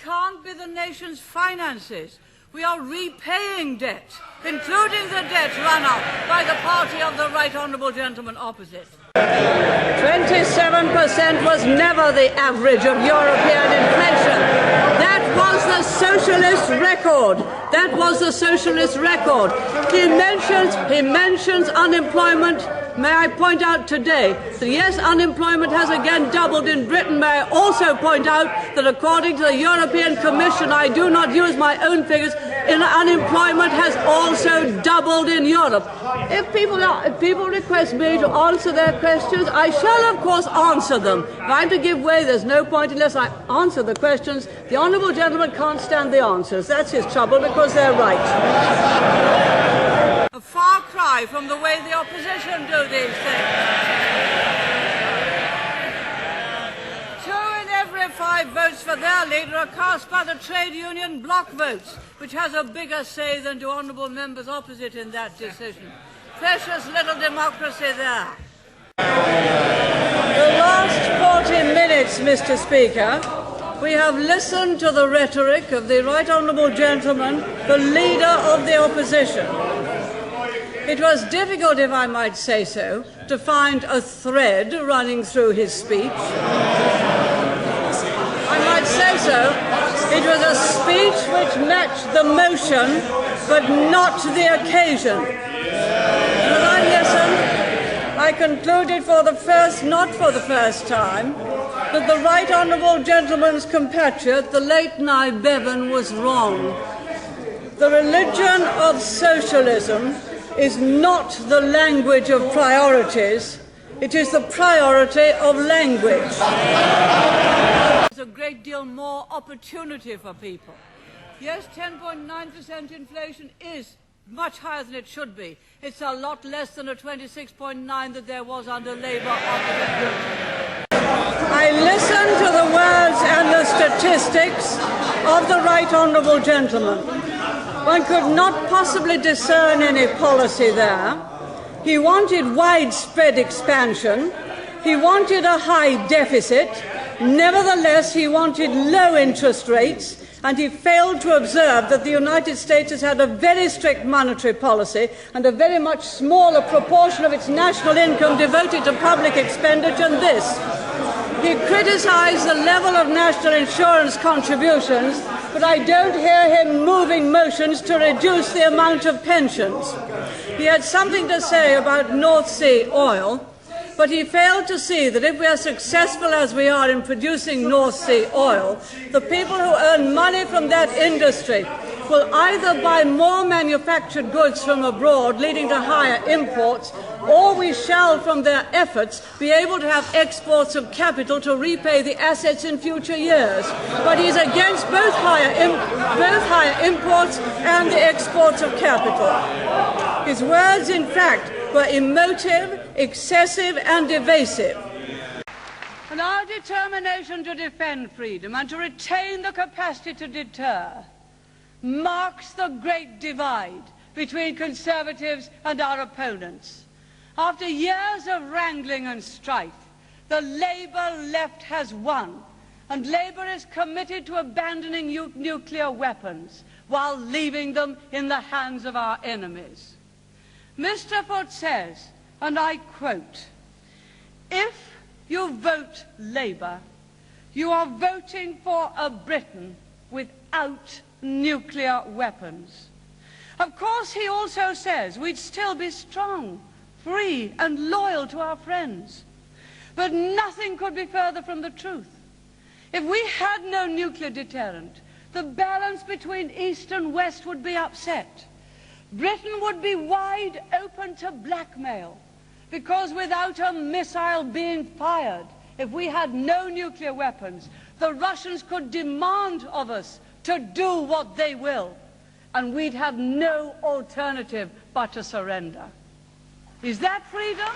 can't be the nation's finances. We are repaying debt, including the debt run up by the party of the right honourable gentleman opposite. 27% was never the average of European inflation. That was the socialist record. That was the socialist record. He mentions unemployment. May I point out today that yes, unemployment has again doubled in Britain. May I also point out that according to the European Commission, I do not use my own figures, unemployment has also doubled in Europe. If people request me to answer their questions, I shall of course answer them. If I'm to give way, there's no point unless I answer the questions. The honourable gentleman can't stand the answers. That's his trouble, because they're right. A far cry from the way the opposition do these things. 2 in every 5 votes for their leader are cast by the trade union bloc votes, which has a bigger say than do honourable members opposite in that decision. Precious little democracy there. The last 40 minutes, Mr. Speaker, we have listened to the rhetoric of the right honourable gentleman, the leader of the opposition. It was difficult, if I might say so, to find a thread running through his speech. I might say so. It was a speech which matched the motion, but not the occasion. As I listened, I concluded not for the first time, that the right honourable gentleman's compatriot, the late Nye Bevan, was wrong. The religion of socialism is not the language of priorities, it is the priority of language. There's a great deal more opportunity for people. Yes, 10.9% inflation is much higher than it should be. It's a lot less than the 26.9 that there was under Labour. I listened to the words and the statistics of the right honourable gentleman. One could not possibly discern any policy there. He wanted widespread expansion. He wanted a high deficit. Nevertheless, he wanted low interest rates, and he failed to observe that the United States has had a very strict monetary policy and a very much smaller proportion of its national income devoted to public expenditure than this. He criticised the level of national insurance contributions, but I don't hear him moving motions to reduce the amount of pensions. He had something to say about North Sea oil, but he failed to see that if we are successful as we are in producing North Sea oil, the people who earn money from that industry will either buy more manufactured goods from abroad, leading to higher imports, or we shall, from their efforts, be able to have exports of capital to repay the assets in future years. But he's against both higher imports and the exports of capital. His words, in fact, were emotive, excessive, and evasive. And our determination to defend freedom and to retain the capacity to deter marks the great divide between Conservatives and our opponents. After years of wrangling and strife, the Labour left has won, and Labour is committed to abandoning nuclear weapons while leaving them in the hands of our enemies. Mr. Foote says, and I quote, "If you vote Labour, you are voting for a Britain without nuclear weapons." Of course, he also says we'd still be strong, free and loyal to our friends. But nothing could be further from the truth. If we had no nuclear deterrent, the balance between East and West would be upset. Britain would be wide open to blackmail, because without a missile being fired, if we had no nuclear weapons, the Russians could demand of us to do what they will, and we'd have no alternative but to surrender. Is that freedom?